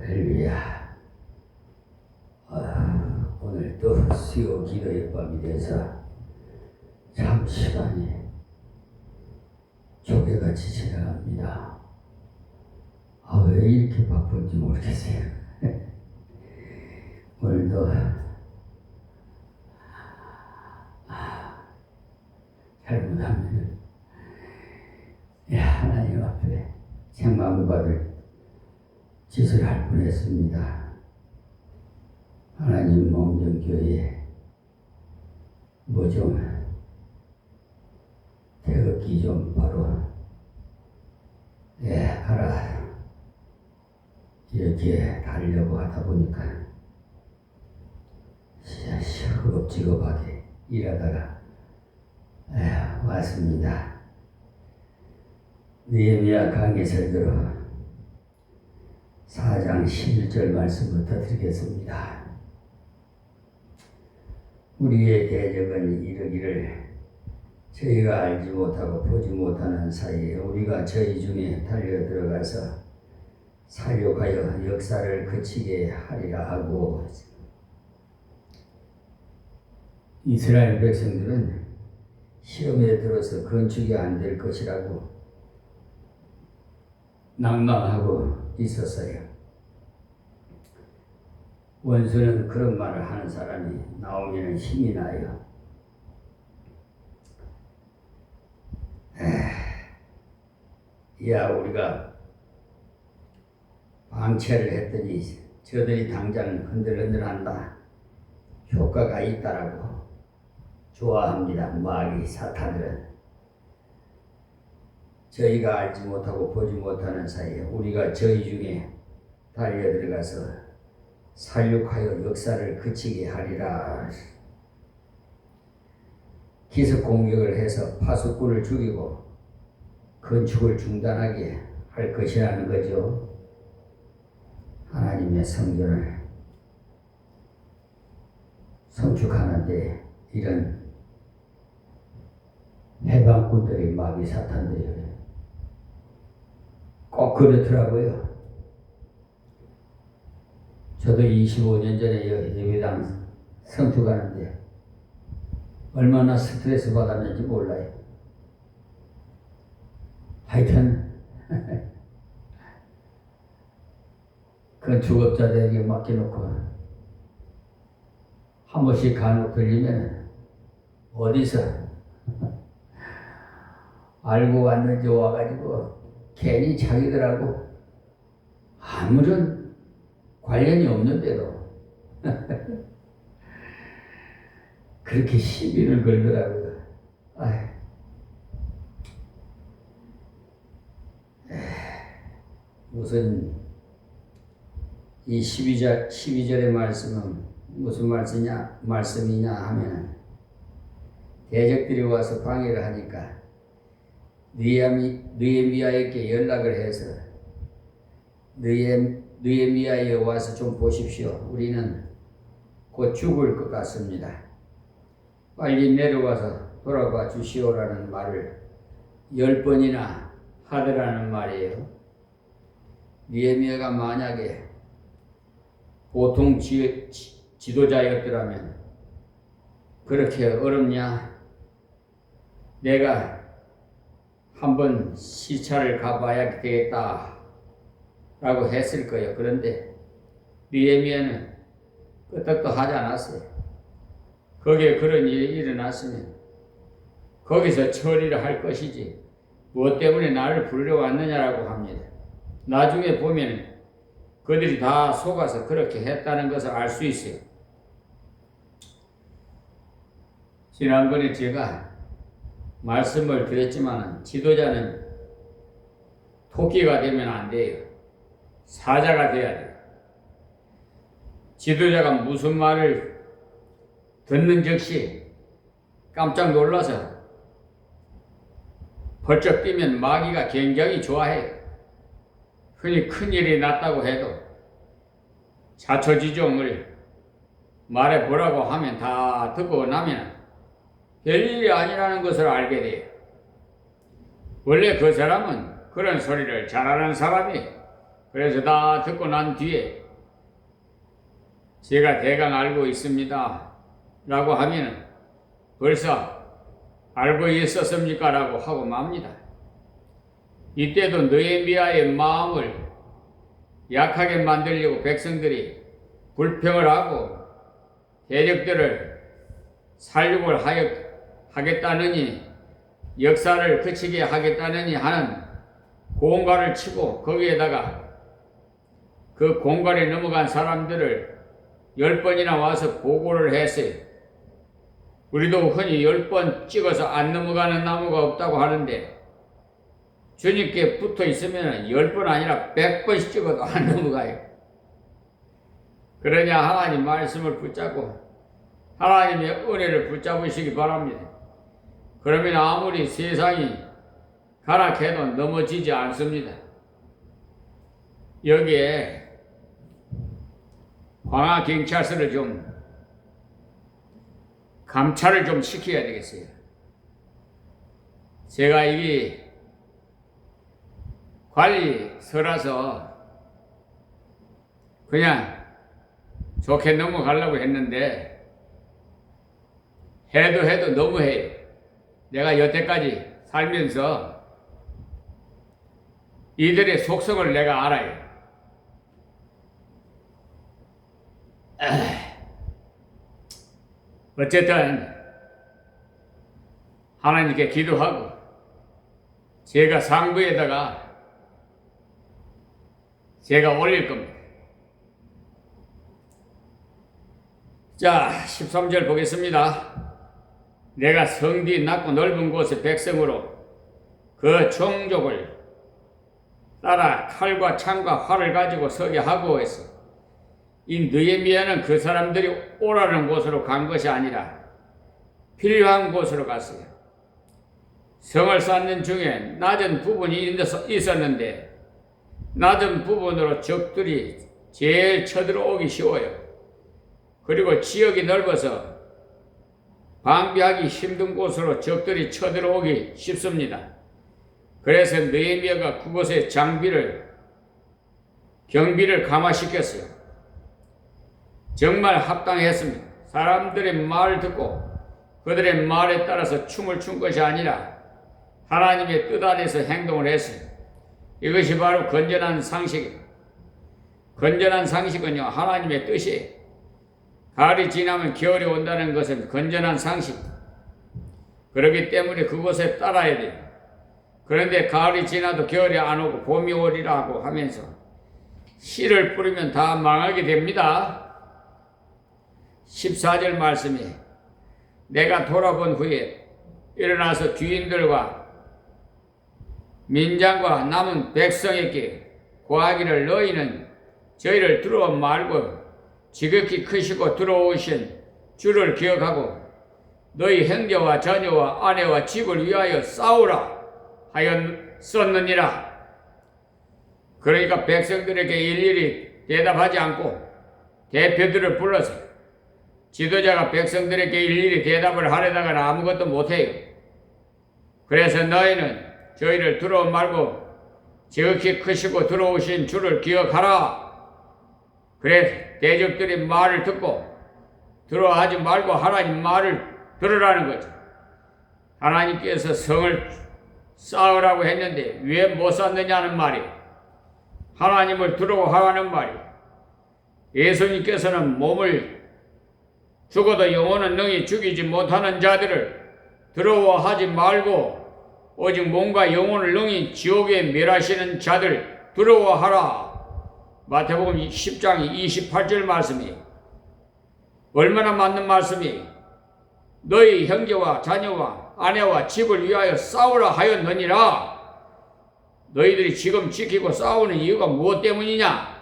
할렐루야. 오늘 또 수요 기도의 밤이 돼서 참 시간이 조개같이 지나갑니다. 왜 이렇게 바쁜지 모르겠어요. 오늘도 잘못하면 하나님 앞에 생망을 받을 짓을 할 뻔했습니다. 하나님 몸정교회 뭐 좀 태극기 좀 바로 하라 이렇게 하려고 하다 보니까 허겁지겁하게 일하다가 왔습니다. 느헤미야 강해설교로 4장 11절 말씀부터 드리겠습니다. 우리의 대적은 이르기를 저희가 알지 못하고 보지 못하는 사이에 우리가 저희 중에 달려 들어가서 살육하여 역사를 그치게 하리라 하고, 이스라엘 백성들은 시험에 들어서 건축이 안 될 것이라고 낭망하고 있었어요. 원수는 그런 말을 하는 사람이 나오면 힘이 나요. 우리가 방치를 했더니 저들이 당장 흔들흔들한다. 효과가 있다라고 좋아합니다. 마귀 사탄들은. 저희가 알지 못하고 보지 못하는 사이에 우리가 저희 중에 달려 들어가서 살육하여 역사를 그치게 하리라. 기습 공격을 해서 파수꾼을 죽이고 건축을 중단하게 할 것이라는 거죠. 하나님의 성전을 성축하는데 이런 해방꾼들이 마귀 사탄들이 꼭 그렇더라고요. 저도 25년 전에 예배당 성축하는데 얼마나 스트레스 받았는지 몰라요. 하여튼 건축업자들에게 맡겨놓고 한 번씩 간혹 들리면 어디서 알고 왔는지 와가지고 괜히 자기들하고 아무런 관련이 없는데도 그렇게 시비를 걸더라고요. 우선 이 12절의 말씀은 무슨 말씀이냐 하면, 대적들이 와서 방해를 하니까 느헤미야에게 연락을 해서 느헤미야에 와서 좀 보십시오. 우리는 곧 죽을 것 같습니다. 빨리 내려와서 돌아봐 주시오라는 말을 10번이나 하더라는 말이에요. 느헤미야가 만약에 보통 지도자였더라면 그렇게 어렵냐? 내가 한번 시차를 가봐야 되겠다 라고 했을 거예요. 그런데 느헤미야는 끄떡도 하지 않았어요. 거기에 그런 일이 일어났으면 거기서 처리를 할 것이지 무엇 때문에 나를 부르려 왔느냐라고 합니다. 나중에 보면 그들이 다 속아서 그렇게 했다는 것을 알 수 있어요. 지난번에 제가 말씀을 드렸지만 지도자는 토끼가 되면 안 돼요. 사자가 돼야 돼요. 지도자가 무슨 말을 듣는 즉시 깜짝 놀라서 벌쩍 뛰면 마귀가 굉장히 좋아해요. 흔히 큰일이 났다고 해도 자초지종을 말해보라고 하면 다 듣고 나면 별일이 아니라는 것을 알게 돼요. 원래 그 사람은 그런 소리를 잘하는 사람이에요. 그래서 다 듣고 난 뒤에 제가 대강 알고 있습니다 라고 하면 벌써 알고 있었습니까? 라고 하고 맙니다. 이때도 느헤미야의 마음을 약하게 만들려고 백성들이 불평을 하고 대적들을 살육을 하겠다느니 역사를 그치게 하겠다느니 하는 공갈을 치고 거기에다가 그 공갈에 넘어간 사람들을 10번이나 와서 보고를 했어요. 우리도 흔히 10번 찍어서 안 넘어가는 나무가 없다고 하는데 주님께 붙어 있으면 10번 아니라 100번씩 찍어도 안 넘어가요. 그러냐 하나님 말씀을 붙잡고 하나님의 은혜를 붙잡으시기 바랍니다. 그러면 아무리 세상이 가락해도 넘어지지 않습니다. 여기에 광화경찰서를 좀 감찰을 좀 시켜야 되겠어요. 제가 이게 관리서라서 그냥 좋게 넘어가려고 했는데 해도 너무해요. 내가 여태까지 살면서 이들의 속성을 내가 알아요. 어쨌든 하나님께 기도하고 제가 상부에다가 제가 올릴 겁니다. 자, 13절 보겠습니다. 내가 성뒤 낮고 넓은 곳의 백성으로 그 종족을 따라 칼과 창과 활을 가지고 서게 하고 했어. 이 느헤미야는 그 사람들이 오라는 곳으로 간 것이 아니라 필요한 곳으로 갔어요. 성을 쌓는 중에 낮은 부분이 있었는데 낮은 부분으로 적들이 제일 쳐들어오기 쉬워요. 그리고 지역이 넓어서 방비하기 힘든 곳으로 적들이 쳐들어오기 쉽습니다. 그래서 느헤미야가 그곳에 경비를 강화시켰어요. 정말 합당했습니다. 사람들의 말을 듣고 그들의 말에 따라서 춤을 춘 것이 아니라 하나님의 뜻 안에서 행동을 했어요. 이것이 바로 건전한 상식입니다. 건전한 상식은요, 하나님의 뜻이에요. 가을이 지나면 겨울이 온다는 것은 건전한 상식. 그렇기 때문에 그곳에 따라야 돼요. 그런데 가을이 지나도 겨울이 안 오고 봄이 오리라고 하면서 씨를 뿌리면 다 망하게 됩니다. 14절 말씀이 내가 돌아본 후에 일어나서 귀인들과 민장과 남은 백성에게 고하기를 너희는 저희를 두려워 말고 지극히 크시고 두려우신 주를 기억하고 너희 형제와 자녀와 아내와 집을 위하여 싸우라 하였었느니라. 그러니까 백성들에게 일일이 대답하지 않고 대표들을 불러서 지도자가 백성들에게 일일이 대답을 하려다가는 아무것도 못해요. 그래서 너희는 저희를 두려워 말고 지극히 크시고 두려우신 주를 기억하라. 그래 대적들이 말을 듣고 두려워하지 말고 하나님 말을 들으라는 거죠. 하나님께서 성을 쌓으라고 했는데 왜 못 쌓느냐는 말이에요. 하나님을 두려워하라는 말이에요. 예수님께서는 몸을 죽어도 영혼은 능히 죽이지 못하는 자들을 두려워하지 말고 오직 몸과 영혼을 능히 지옥에 멸하시는 자들 두려워하라. 마태복음 10장 28절 말씀이 얼마나 맞는 말씀이 너희 형제와 자녀와 아내와 집을 위하여 싸우라 하였느니라. 너희들이 지금 지키고 싸우는 이유가 무엇 때문이냐?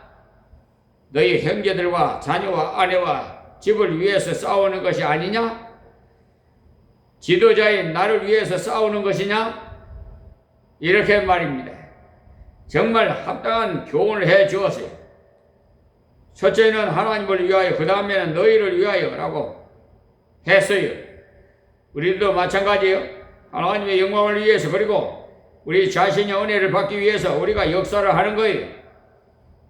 너희 형제들과 자녀와 아내와 집을 위해서 싸우는 것이 아니냐? 지도자인 나를 위해서 싸우는 것이냐? 이렇게 말입니다. 정말 합당한 교훈을 해 주었어요. 첫째는 하나님을 위하여, 그 다음에는 너희를 위하여 라고 했어요. 우리도 마찬가지예요. 하나님의 영광을 위해서, 그리고 우리 자신의 은혜를 받기 위해서 우리가 역사를 하는 거예요.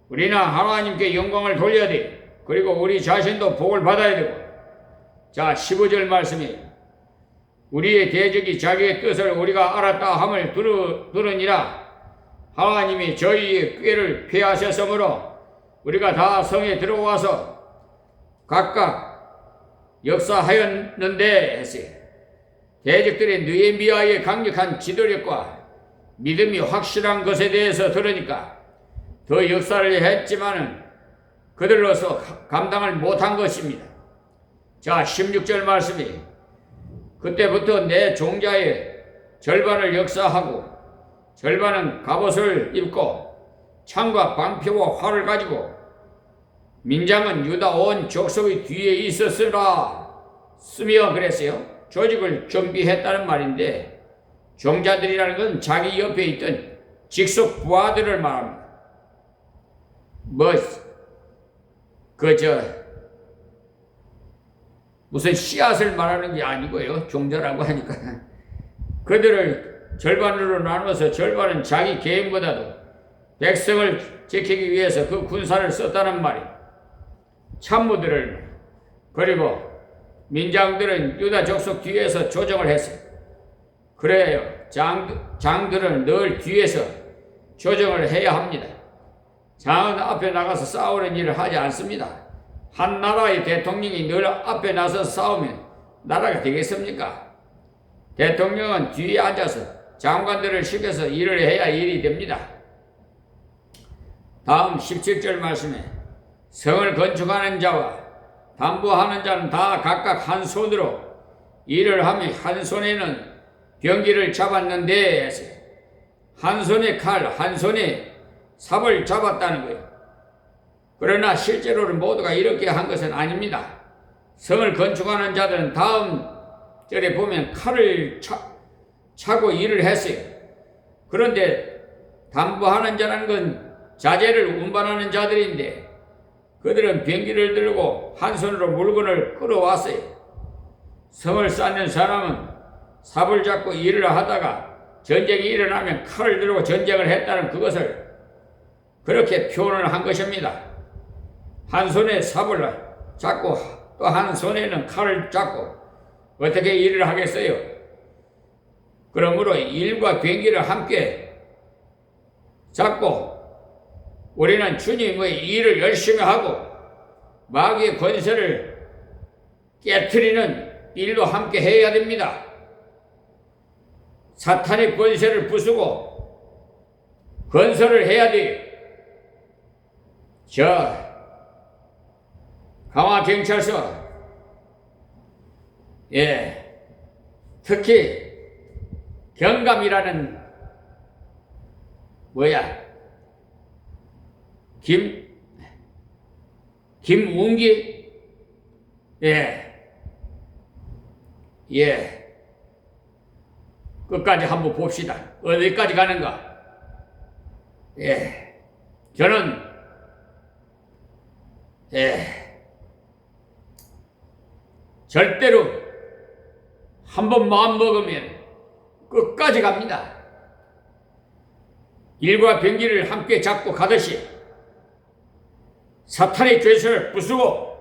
우리는 하나님께 영광을 돌려야 돼. 그리고 우리 자신도 복을 받아야 되고. 자, 15절 말씀이 우리의 대적이 자기의 뜻을 우리가 알았다 함을 들으니라. 하나님이 저희의 꾀를 피하셨으므로 우리가 다 성에 들어와서 각각 역사하였는데 했어요. 대적들의 느헤미야의 강력한 지도력과 믿음이 확실한 것에 대해서 들으니까 더 역사를 했지만은 그들로서 감당을 못한 것입니다. 자, 16절 말씀이 그때부터 내 종자의 절반을 역사하고 절반은 갑옷을 입고 창과 방패와 활을 가지고 민장은 유다 온 족속의 뒤에 있었으라 쓰며 그랬어요. 조직을 준비했다는 말인데 종자들이라는 건 자기 옆에 있던 직속 부하들을 말합니다. 무슨 씨앗을 말하는 게 아니고요. 종자라고 하니까 그들을 절반으로 나눠서 절반은 자기 개인보다도 백성을 지키기 위해서 그 군사를 썼다는 말이에요. 참모들을 그리고 민장들은 유다 족속 뒤에서 조정을 했어요. 그래요. 장들은 늘 뒤에서 조정을 해야 합니다. 장은 앞에 나가서 싸우는 일을 하지 않습니다. 한 나라의 대통령이 늘 앞에 나서 싸우면 나라가 되겠습니까? 대통령은 뒤에 앉아서 장관들을 시켜서 일을 해야 일이 됩니다. 다음 17절 말씀에 성을 건축하는 자와 담보하는 자는 다 각각 한 손으로 일을 하며 한 손에는 병기를 잡았는데 한 손에 칼, 한 손에 삽을 잡았다는 거예요. 그러나 실제로는 모두가 이렇게 한 것은 아닙니다. 성을 건축하는 자들은 다음 절에 보면 칼을 차고 일을 했어요. 그런데 담보하는 자라는 건 자재를 운반하는 자들인데 그들은 병기를 들고 한 손으로 물건을 끌어왔어요. 성을 쌓는 사람은 삽을 잡고 일을 하다가 전쟁이 일어나면 칼을 들고 전쟁을 했다는 그것을 그렇게 표현을 한 것입니다. 한 손에 삽을 잡고 또 한 손에는 칼을 잡고 어떻게 일을 하겠어요? 그러므로 일과 병기를 함께 잡고 우리는 주님의 일을 열심히 하고 마귀의 권세를 깨트리는 일도 함께 해야 됩니다. 사탄의 권세를 부수고 건설을 해야 돼요. 강화경찰서, 특히 경감이라는 김웅기, 끝까지 한번 봅시다. 어디까지 가는가? 저는 절대로 한번 마음 먹으면 끝까지 갑니다. 일과 병기를 함께 잡고 가듯이 사탄의 죄수를 부수고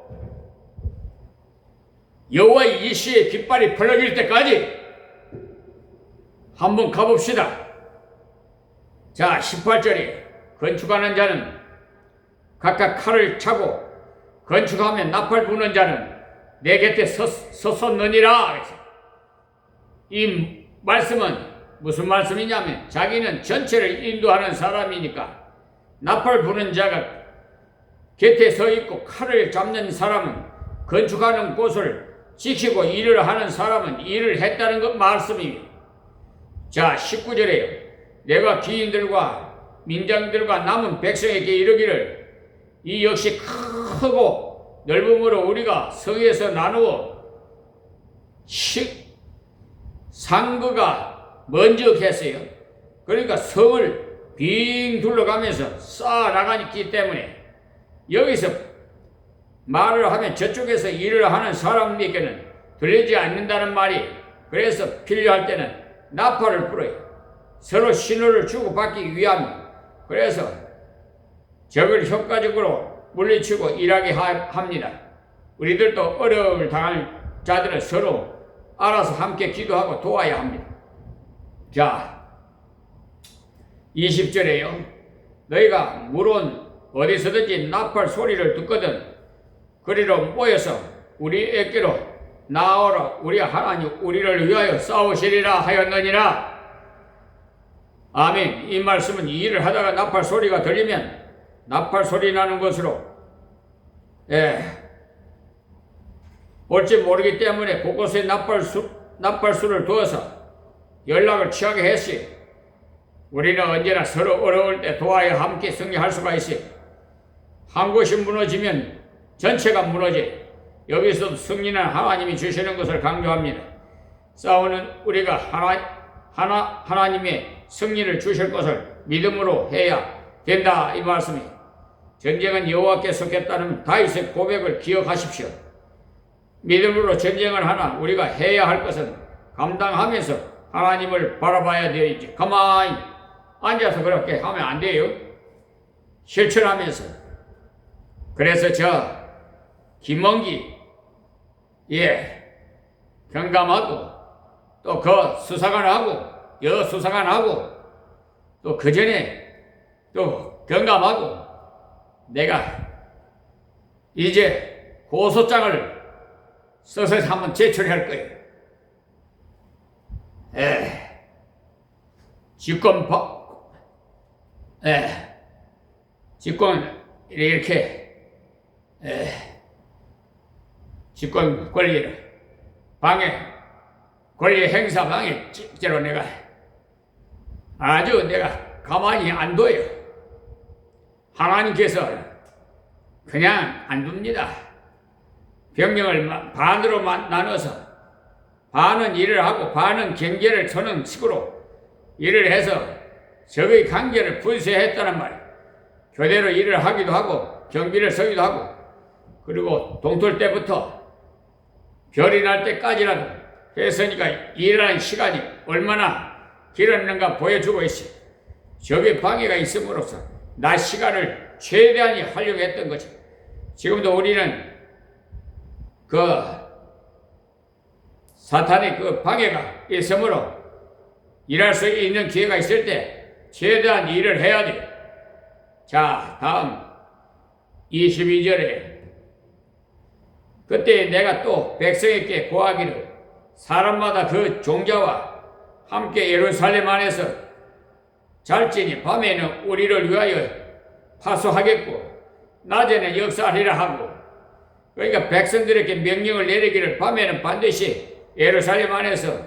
여호와의 이시의 깃발이 벌어질 때까지 한번 가봅시다. 자, 18절에 건축하는 자는 각각 칼을 차고 건축하면 나팔 부는 자는 내 곁에 섰느니라. 이 말씀은 무슨 말씀이냐면 자기는 전체를 인도하는 사람이니까 나팔 부는 자가 곁에 서 있고 칼을 잡는 사람은 건축하는 곳을 지키고 일을 하는 사람은 일을 했다는 것 말씀입니다. 자, 19절에요. 내가 귀인들과 민장들과 남은 백성에게 이르기를 이 역시 크고 넓음으로 우리가 성에서 나누어 상거가 먼저 했어요. 그러니까 성을 빙 둘러가면서 쌓아 나가기 때문에 여기서 말을 하면 저쪽에서 일을 하는 사람에게는 들리지 않는다는 말이, 그래서 필요할 때는 나팔을 불어요. 서로 신호를 주고받기 위함. 그래서 적을 효과적으로 물리치고 일하게 합니다. 우리들도 어려움을 당할 자들은 서로 알아서 함께 기도하고 도와야 합니다. 자, 20절에요. 너희가 물론 어디서든지 나팔 소리를 듣거든 그리로 모여서 우리에게로 나오라. 우리 하나님 우리를 위하여 싸우시리라 하였느니라. 아멘. 이 말씀은 일을 하다가 나팔 소리가 들리면 나팔 소리 나는 것으로 올지 모르기 때문에 곳곳에 나팔수를 두어서 연락을 취하게 했시. 우리는 언제나 서로 어려울 때 도와야 함께 승리할 수가 있시. 한 곳이 무너지면 전체가 무너지. 여기서도 승리는 하나님이 주시는 것을 강조합니다. 싸우는 우리가 하나님의 승리를 주실 것을 믿음으로 해야 된다 이 말씀이. 전쟁은 여호와께 속했다는 다윗의 고백을 기억하십시오. 믿음으로 전쟁을 하나 우리가 해야 할 것은 감당하면서 하나님을 바라봐야 되지. 가만히 앉아서 그렇게 하면 안 돼요. 실천하면서. 그래서 저 김원기 경감하고 또 그 수사관하고 여수사관하고 또 그 전에 또 경감하고 내가 이제 고소장을 써서 한번 제출할 거예요. 직권 이렇게 직권 권리를 권리 행사 방해죄로 내가 아주 내가 가만히 안 둬요. 하나님께서 그냥 안 둡니다. 병력을 반으로 나눠서 반은 일을 하고 반은 경계를 서는 식으로 일을 해서 적의 관계를 분쇄했다는 말. 교대로 일을 하기도 하고 경비를 서기도 하고 그리고 동틀 때부터 별이 날 때까지라도 했으니까 일하는 시간이 얼마나 길었는가 보여주고 있어. 적의 방해가 있음으로써 낮 시간을 최대한히 활용했던 거죠. 지금도 우리는 그 사탄의 그 방해가 있으므로 일할 수 있는 기회가 있을 때 최대한 일을 해야 돼. 자, 다음 22절에 그때 내가 또 백성에게 고하기를 사람마다 그 종자와 함께 예루살렘 안에서 잘지니 밤에는 우리를 위하여 파수하겠고 낮에는 역사하리라 하고. 그러니까 백성들에게 명령을 내리기를 밤에는 반드시 예루살렘 안에서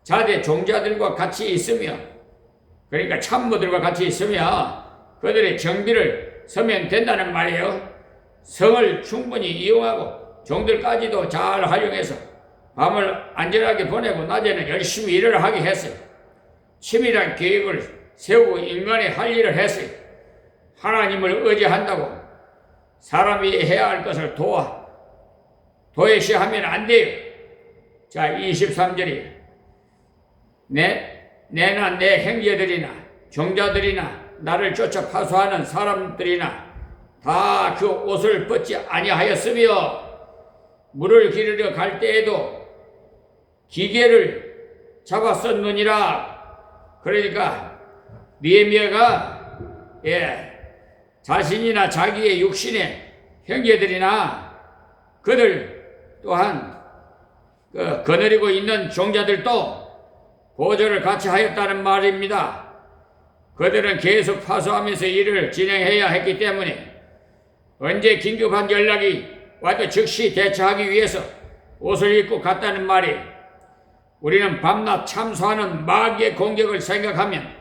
자대 종자들과 같이 있으며 그러니까 참모들과 같이 있으며 그들의 정비를 서면 된다는 말이에요. 성을 충분히 이용하고 종들까지도 잘 활용해서 밤을 안전하게 보내고 낮에는 열심히 일을 하게 했어요. 치밀한 계획을 세우고 인간의 할 일을 했어요. 하나님을 의지한다고 사람이 해야 할 것을 도외시하면 안 돼요. 자, 23절이 내나 내 형제들이나 종자들이나 나를 쫓아 파수하는 사람들이나 다 그 옷을 벗지 아니하였으며 물을 기르러 갈 때에도 기계를 잡았었느니라. 그러니까 느헤미야가 자신이나 자기의 육신의 형제들이나 그들 또한 거느리고 있는 종자들도 보조를 같이 하였다는 말입니다. 그들은 계속 파수하면서 일을 진행해야 했기 때문에 언제 긴급한 연락이 와도 즉시 대처하기 위해서 옷을 입고 갔다는 말이. 우리는 밤낮 참수하는 마귀의 공격을 생각하면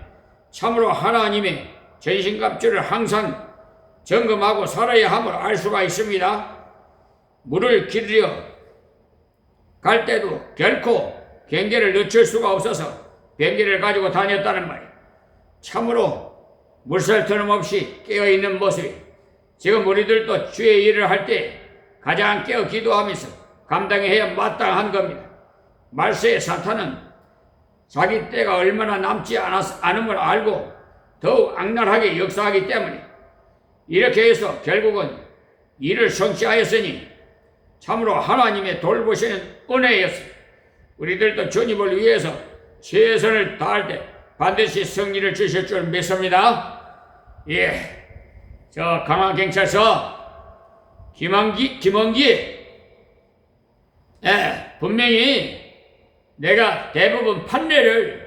참으로 하나님의 전신갑주를 항상 점검하고 살아야 함을 알 수가 있습니다. 물을 기르러 갈 때도 결코 경계를 늦출 수가 없어서 변기를 가지고 다녔다는 말이에요. 참으로 물살 틈 없이 깨어있는 모습이. 지금 우리들도 주의 일을 할 때 가장 깨어 기도하면서 감당해야 마땅한 겁니다. 말세의 사탄은 자기 때가 얼마나 남지 않음을 알고 더욱 악랄하게 역사하기 때문에 이렇게 해서 결국은 이를 성취하였으니 참으로 하나님의 돌보시는 은혜였습니다. 우리들도 주님을 위해서 최선을 다할 때 반드시 승리를 주실 줄 믿습니다. 예, 저 강화경찰서 김원기, 예, 분명히 내가 대부분 판례를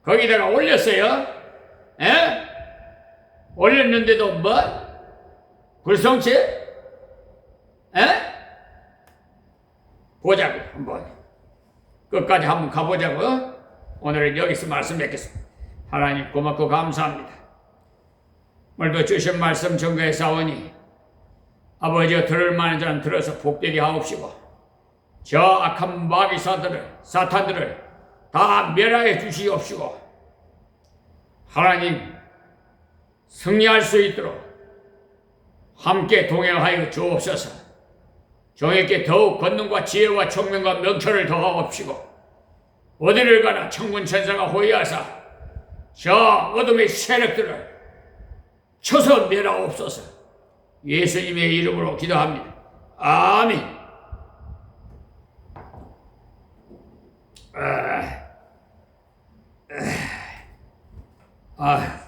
거기다가 올렸어요. 예? 올렸는데도 뭐? 불성치? 예? 보자고 한번. 끝까지 한번 가보자고. 오늘은 여기서 말씀 맺겠습니다. 하나님 고맙고 감사합니다. 오늘도 주신 말씀 증거해 사오니 아버지여 들을 만한 자는 들어서 복되게 하옵시고 저 악한 마귀사들을 사탄들을 다 멸하여 주시옵시고 하나님 승리할 수 있도록 함께 동행하여 주옵소서. 종에게 더욱 권능과 지혜와 총명과 명철을 더하옵시고 어디를 가나 천군 천사가 호위하사 저 어둠의 세력들을 쳐서 멸하옵소서. 예수님의 이름으로 기도합니다. 아멘. 아.